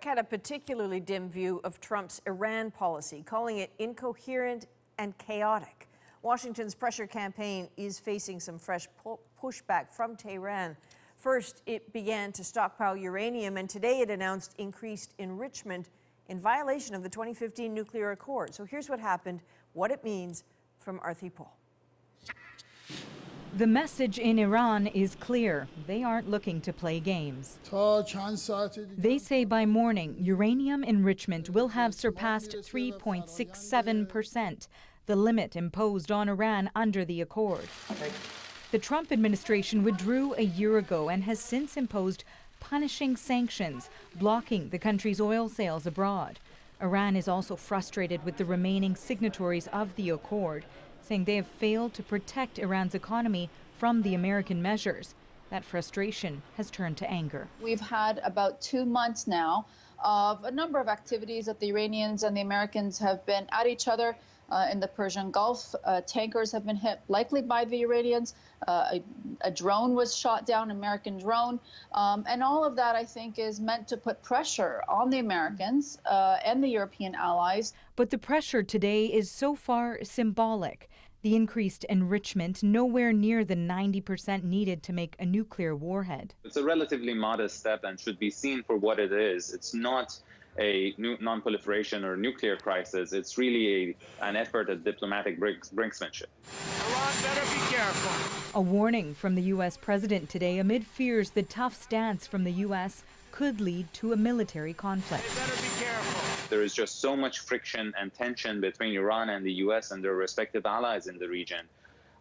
had a particularly dim view of Trump's Iran policy, calling it incoherent and chaotic. Washington's pressure campaign is facing some fresh pushback from Tehran. First, it began to stockpile uranium, and today it announced increased enrichment in violation of the 2015 nuclear accord. So here's what happened, what it means from Aarti. The message in Iran is clear. They aren't looking to play games. They say by morning, uranium enrichment will have surpassed 3.67%, the limit imposed on Iran under the accord. The Trump administration withdrew a year ago and has since imposed punishing sanctions, blocking the country's oil sales abroad. Iran is also frustrated with the remaining signatories of the accord, saying they have failed to protect Iran's economy from the American measures. That frustration has turned to anger. We've had about 2 months now of a number of activities that the Iranians and the Americans have been at each other in the Persian Gulf. Tankers have been hit, likely by the Iranians. A drone was shot down, an American drone. And all of that, I think, is meant to put pressure on the Americans and the European allies. But the pressure today is so far symbolic. The increased enrichment nowhere near the 90% needed to make a nuclear warhead. It's a relatively modest step and should be seen for what it is. It's not a non-proliferation or nuclear crisis. It's really an effort at diplomatic brinksmanship. Iran better be careful. A warning from the U.S. president today amid fears the tough stance from the U.S. could lead to a military conflict. They better be careful. There is just so much friction and tension between Iran and the U.S. and their respective allies in the region.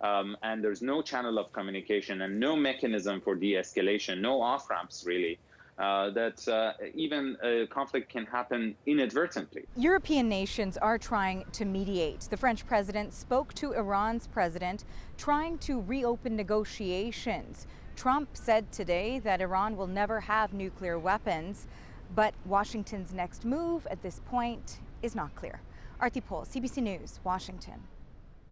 And there's no channel of communication and no mechanism for de-escalation, no off-ramps really. Even a conflict can happen inadvertently. European nations are trying to mediate. The French president spoke to Iran's president, trying to reopen negotiations. Trump said today that Iran will never have nuclear weapons, but Washington's next move at this point is not clear. Aarti, CBC News, Washington.